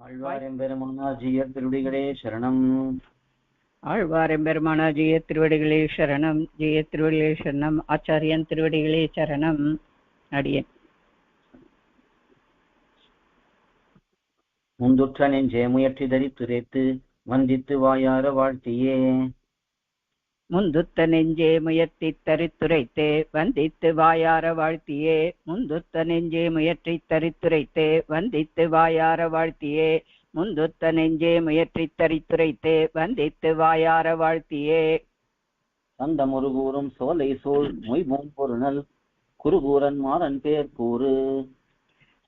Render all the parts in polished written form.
ஆழ்வாரெம்பெருமானார் ஜீயர் திருவடிகளே சரணம். ஆழ்வாரெம்பெருமானார் ஜெய திருவடிகளே சரணம். ஜெய திருவடிகளே சரணம். ஆச்சாரியன் திருவடிகளே சரணம். அடியேன். முந்துற்ற நெஞ்சே முயற்றி தரித்துரைத்து வந்தித்து வாயார வாழ்த்தியே. முந்துத்த நெஞ்சே முயற்றி தரித்துரைத்தே வந்தித்து வாயார வாழ்த்தியே. முந்துத்த நெஞ்சே முயற்றி தரித்துரைத்தே வந்தித்து வாயார வாழ்த்தியே. முந்துத்த நெஞ்சே முயற்றி தரித்துரைத்தே வந்தித்து வாயார வாழ்த்தியே. சந்த முருகூரும் சோலை சூழ் மொய்பூம் பொருணல் குருகூரன் மாறன் பேர் கூறு.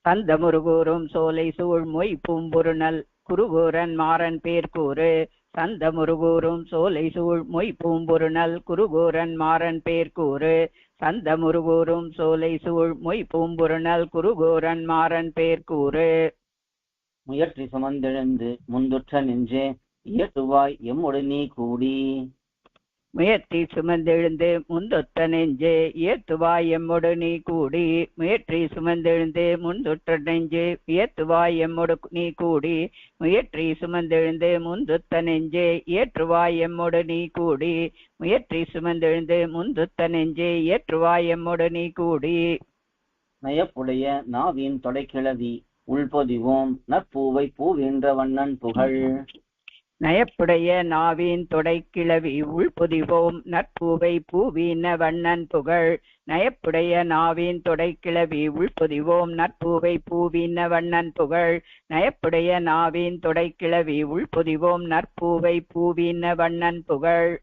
சந்த முருகூரும் சோலை சூழ் மொய் பூம்பொருணல் குருகூரன் மாறன் பேர் கூறு. சந்த முருகூரும் சோலை சூழ் மொய் பூம்பொருணல் குருகூரன் மாறன் பேர் கூறு. சந்த முருகூரும் சோலை சூழ் மொய் பூம்பொருணல் குருகூரன் மாறன் பேர் கூறு. முயற்றி சுமந்தெழுந்து முந்துற்ற நெஞ்சே இயற்றுவாய் எம்மொடு நீ கூடி. முயற்றி சுமந்தெழுந்து முந்தொத்த நெஞ்சே இயத்துவாய் எம்மொடு நீ கூடி. முயற்றி சுமந்தெழுந்து முந்துற்ற நெஞ்சே இயத்துவாய் எம்மொடு நீ கூடி. முயற்றி சுமந்தெழுந்து முந்துத்த நெஞ்சே இயற்றுவாய் எம்மொடு நீ கூடி. முயற்றி சுமந்தெழுந்து முந்துத்த நெஞ்சே இயற்றுவாய் எம்மொடு நீ கூடி. நயப்புடைய நாவின் தொடைக்கிழவி உள்பொதிவோம் நற்பூவை பூவின்ற வண்ணன் புகழ். நயப்புடைய நாவின் தொடைக்கிழவி உள்பொதிவோம் நற்பூவை பூவின வண்ணன் புகழ். நயப்புடைய நாவின் தொடைக்கிழவி உள்பொதிவோம் நற்பூவை பூவின வண்ணன் புகழ். நயப்புடைய நாவின் தொடைக்கிழவி உள்பொதிவோம் நற்பூவை பூவின வண்ணன் புகழ்.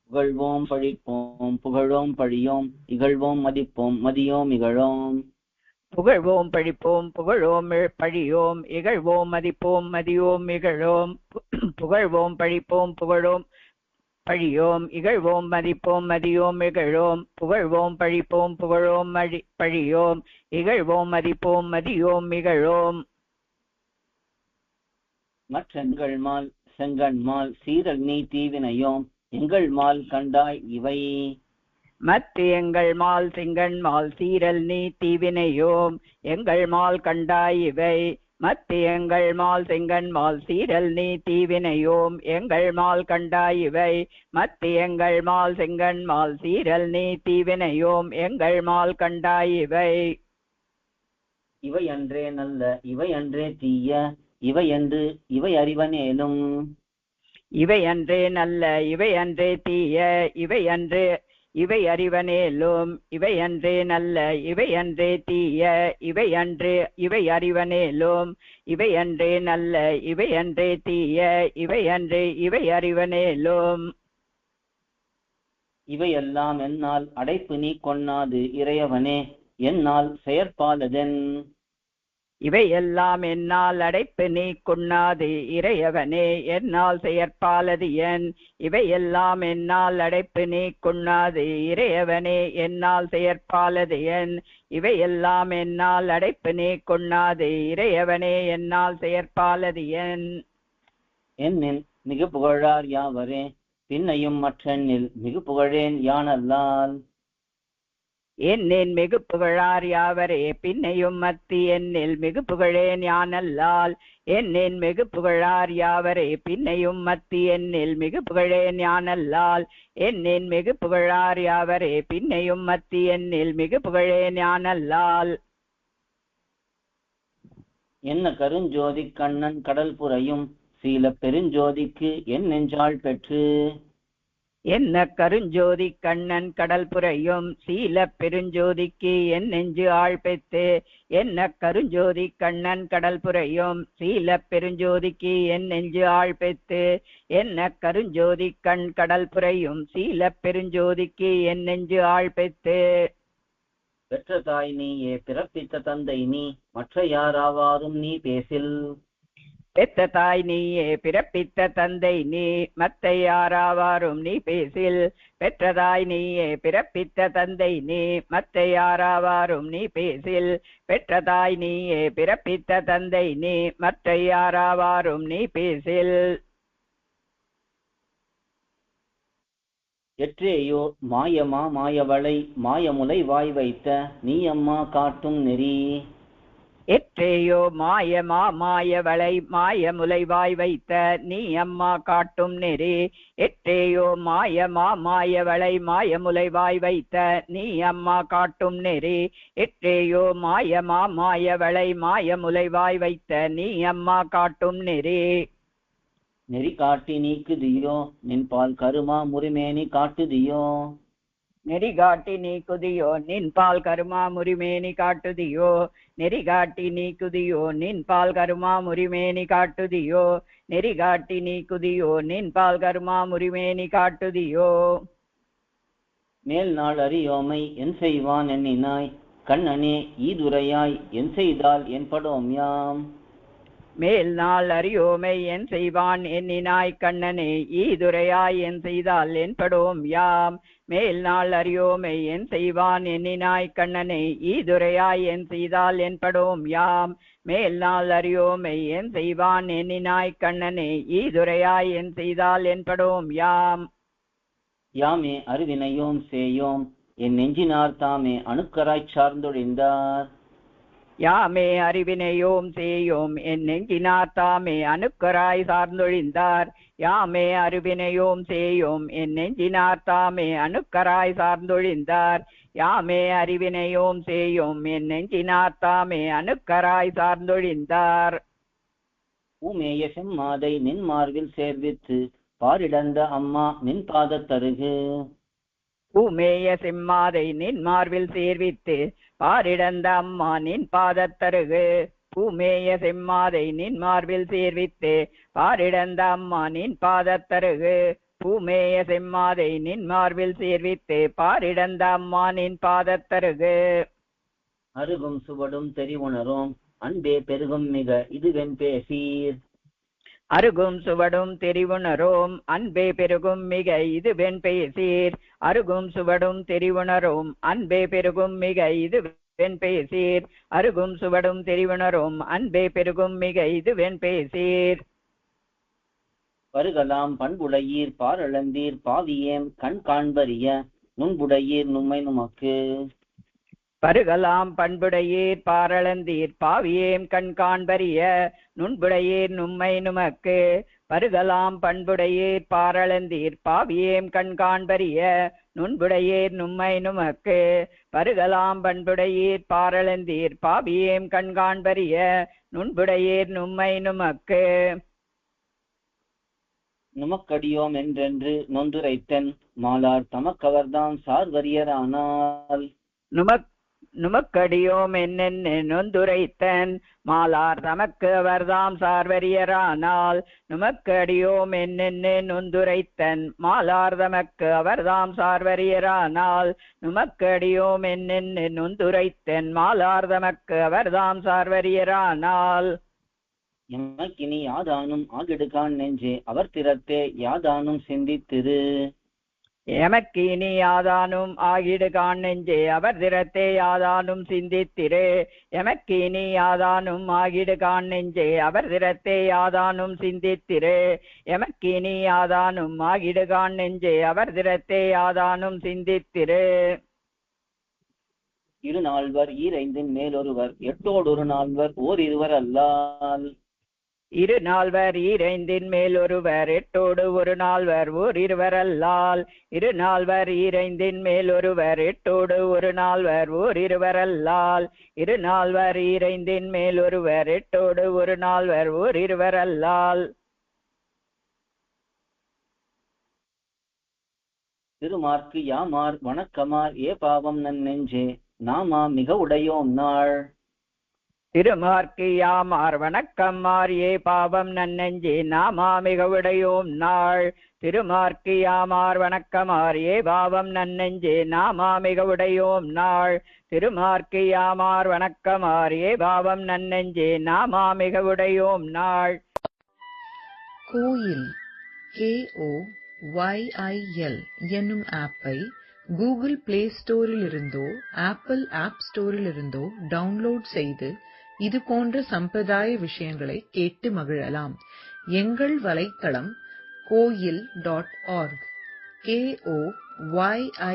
புகழ்வோம் பழிப்போம் புகழோம் பழியோம் இகழ்வோம் மதிப்போம் மதியோம் இகழோம். புகழ்வோம் பழிப்போம் புகழோம் பழியோம் இகழ்வோம் மதிப்போம் மதியோம் இகழோம். புகழ்வோம் பழிப்போம் புகழோம் பழியோம் இகழ்வோம் மதிப்போம் மதியோம் இகழோம். புகழ்வோம் பழிப்போம் புகழோம் பழியோம் இகழ்வோம் மதிப்போம் மதியோம் இகழோம். மற்றெங்கள் மால் செங்கண்மால் சீரல் நீ தீவினையோம் எங்கள் மால் கண்டாய் இவை. மத்து எங்கள் மால் செங்கண் மால் சீரல் நீ தீவினையோம் எங்கள் மால் கண்டாய் இவை. மத்து எங்கள் மால் செங்கண் மால் சீரல் நீ தீவினையோம் எங்கள் மால் கண்டாய் இவை. மத்து எங்கள் மால் செங்கண் மால் சீரல் நீ தீவினையோம் எங்கள் மால் கண்டாய் இவை. இவை அன்றே நல்ல இவை அன்றே தீய இவை என்று இவை அறிவனேலும். இவை அன்றே நல்ல இவை அன்றே தீய இவை அன்று இவை அறிவனேலும். இவை அன்றே நல்ல இவை அன்றே தீய இவை அன்று இவை அறிவனேலும். இவை அன்றே நல்ல இவை அன்றே தீய இவை அன்று இவை அறிவனேலும். இவையெல்லாம் என்னால் அடைப்பு நீ கொண்ணாது இறையவனே என்னால் செயற்பாலதென். இவை எல்லாம் என்னால் அடைப்பு நீ கொண்ணாது இறையவனே என்னால் செயற்பாலது என். இவை எல்லாம் என்னால் அடைப்பு நீ கொண்ணாது இறையவனே என்னால் செயற்பாலது என். இவை எல்லாம் என்னால் அடைப்பு நீ கொண்ணாது இறையவனே என்னால் செயற்பாலது என். என்னின் மிகு புகழார் யாவரே பின்னையும் மற்றெண்ணில் மிகு புகழேன் யானல்லால். என்னின் மிகு புகழார் யாவரே பின்னையும் மத்தி என்னில் மிகு புகழேன் யானல்லால். என்னின் மிகு புகழார் யாவரே பின்னையும் மத்தி என்னில் மிகு புகழேன் யானல்லால். என்னின் மிகு புகழார் யாவரே பின்னையும் மத்தி என்னில் மிகு புகழேன் யானல்லால். என்ன கருஞ்சோதி கண்ணன் கடல் புரையும் சீல பெருஞ்சோதிக்கு என் நெஞ்சாள் பெற்று. என்ன கருஞ்சோதி கண்ணன் கடல் புரையும் சீல பெருஞ்சோதிக்கு என் நெஞ்சு ஆள் பெற்று. என்ன கருஞ்சோதி கண்ணன் கடல் புரையும் சீல பெருஞ்சோதிக்கு என் நெஞ்சு ஆள் பெற்று. என்ன கருஞ்சோதி கண் கடல் புரையும் சீல பெருஞ்சோதிக்கு என் நெஞ்சு ஆள் பெற்று. பெற்ற தாய் நீயே பிறப்பித்த தந்தை நீ மற்ற யாராவாரும் நீ பேசில். பெற்ற தாய் நீயே பிறப்பித்த தந்தை நீ மத்தை யாராவாரும் நீ பேசில். பெற்றதாய் நீயே பிறப்பித்த தந்தை நீ மத்தை யாராவாரும் நீ பேசில். பெற்றதாய் நீயே பிறப்பித்த தந்தை நீ மற்ற யாராவாரும் நீ பேசில். எற்றேயோ மாயமா மாயவளை மாயமுலை வாய் வைத்த நீ அம்மா காட்டும் நெறி. எற்றேயோ மாய மாயவளை மாய முலைவாய் வைத்த நீ அம்மா காட்டும் நெறி. எற்றேயோ மாய மாயவளை மாய முலைவாய் வைத்த நீ அம்மா காட்டும் நெறி. எற்றேயோ மாய மாயவளை மாய முலைவாய் வைத்த நீ அம்மா காட்டும் நெறி. நெறி காட்டி நீக்குதியோ நின்பால் கருமா முறிமேனி காட்டுதியோ. நெறி காட்டி நீக்குதியோ நின்பால் கருமா முறிமேனி காட்டுதியோ. நெறி காட்டி நீக்குதியோ நின்பால் கருமா முறிமேனி காட்டுதியோ. நெறி காட்டி நீக்குதியோ நின்பால் கருமா முறிமேனி காட்டுதியோ. மேல் நாள் அறியோமை என் செய்வான் எண்ணினாய் கண்ணனே ஈதுரையாய் என் செய்தால் என்படோம் யாம். மேல் நாள் அறியோமை என் செய்வான் எண்ணினாய் கண்ணனே ஈதுரையாய் என் செய்தால் என்படோம் யாம். மேல் நாள் அறியோமை என் செய்வான் எண்ணினாய் கண்ணனே ஈதுரையாய் என் செய்தால் என்படோம் யாம். மேல் நாள் அறியோமை என் செய்வான் எண்ணினாய் கண்ணனே ஈதுரையாய் என் செய்தால் என்படோம் யாம். யாமே அறிவினையோம் சேயோம் என் நெஞ்சினார் தாமே அணுக்கராய்ச் சார்ந்தொழிந்தார். யாமே அறிவினையோம் சேயோம் என் நெஞ்சினார் தாமே அணுக்கராய் சார்ந்தொழிந்தார். யாமே அறிவினையோம் சேயோம் என் நெஞ்சினார் தாமே அணுக்கராய் சார்ந்தொழிந்தார். யாமே அறிவினையோம் சேயோம் என் நெஞ்சினார் தாமே அணுக்கராய் சார்ந்தொழிந்தார். ஊமேய செம்மாதை நின் மார்பில் சேர்வித்து பாரிடந்த அம்மா நின் பாதத்தருகு. பூமேய செம்மாதை நின் மார்பில் சேர்வித்து பாரிடந்த அம்மா நின் பாதத்தருகு. பூமேய செம்மாதை நின் மார்பில் சேர்வித்து பாரிடந்த அம்மா நின் பாதத்தருகு. பூமேய செம்மாதை நின் மார்பில் சேர்வித்து பாரிடந்த அம்மா நின் பாதத்தருகு. அருகும் சுவடும் தெரிவுணரும் அன்பே பெருகும் மிக இதுவென் பேசீர். அருகும் சுவடும் தெரிவுணரோம் அன்பே பெருகும் மிக இது வெண் பேசீர். அருகும் சுவடும் தெரிவுணரோம் அன்பே பெருகும் மிக இது வெண் பேசீர். அருகும் சுவடும் தெரிவுணரோம் அன்பே பெருகும் மிக இது வெண் பேசீர். பருகலாம் பண்புடையீர் பாரளந்தீர் பாவியேம் கண் காண்பறிய நுண்புடையீர் நும்மை நுமக்கு. பருகலாம் பண்புடையீர் பாரளந்தீர் பாவியேம் கண் காண்பறிய நுண்புடையீர் நும்மை நுமக்கு. பருகலாம் பண்புடையீர் பாரளந்தீர் பாவியேம் கண் காண்பறிய நுண்புடையீர் நும்மை நுமக்கு. பருகலாம் பண்புடையீர் பாரளந்தீர் பாவியேம் கண் காண்பறிய நுண்புடையீர் நும்மை நுமக்கு. நுமக்கடியோம் என்றென்று நொந்துரைத்தன் மாலார் தமக்கவர்தாம் சார்வரியரானால். நுமக்கடியோம் என்னென்னு நொந்துரைத்தன் மாலார் தமக்கு அவர்தாம் சார்வரியரானால். நுமக்கடியோம் என்னென்னு நொந்துரைத்தன் மாலார் தமக்கு அவர்தாம் சார்வரியரானால். நுமக்கடியோம் என்னென்னு நொந்துரைத்தன் மாலார் தமக்கு அவர்தாம் சார்வரியரானால். எமக்கினி யாதானும் ஆகிடுகான் நெஞ்சே அவர் திறத்தே யாதானும் சிந்தித்திரு. எமக்கினி யாதானும் ஆகிடுகான் நெஞ்சே அவர் திறத்தே யாதானும் சிந்தித்திரு. எமக்கினி யாதானும் ஆகிடுகான் நெஞ்சே அவர் திறத்தே யாதானும் சிந்தித்திரு. எமக்கினி யாதானும் ஆகிடுகான் நெஞ்சே அவர் திறத்தே யாதானும் சிந்தித்திரு. இரு நால்வர் ஈரைந்தின் மேலொருவர் எட்டோடொரு நால்வர் ஓர் இருவர் அல்லால். இரு நால்வர் ஈரைந்தின் மேல் ஒருவர் எட்டோடு ஒரு நால்வர் ஓர் இருவர் அல்லால். இரு நால்வர் ஈரைந்தின் மேல் ஒருவர் எட்டோடு ஒரு நால்வர் ஓர் இருவர் அல்லால். இரு நால்வர் ஈரைந்தின் மேல் ஒருவர் எட்டோடு ஒரு நால்வர் ஓர் இருவர் அல்லால். திருமார்க்கு யாமார் வணக்கமார் ஏ பாவம் நன் நெஞ்சே நாமா மிக உடையோம் நாள். திருமார்க்கு யாமார் வணக்கம்மார் ஏ பாவம் நன்னெஞ்சே நாமா மிக உடையோம் நாள். திருமார்க்கு யாமார் வணக்கமார் ஏ பாவம் நன்னெஞ்சே நாமா மிக உடையோம் நாள். திருமார்க்கு யாமார் வணக்கமார் ஏ பாவம் நன்னெஞ்சே நாமா மிக உடையோம் நாள். கோயில் KOYIL என்னும் ஆப்பை கூகுள் பிளே ஸ்டோரில் இருந்தோ ஆப்பிள் ஆப் ஸ்டோரில் இருந்தோ டவுன்லோட் செய்து இது போன்ற சம்பிரதாய விஷயங்களை கேட்டு மகிழலாம். எங்கள் வலைத்தளம் koil.org KOYIL.org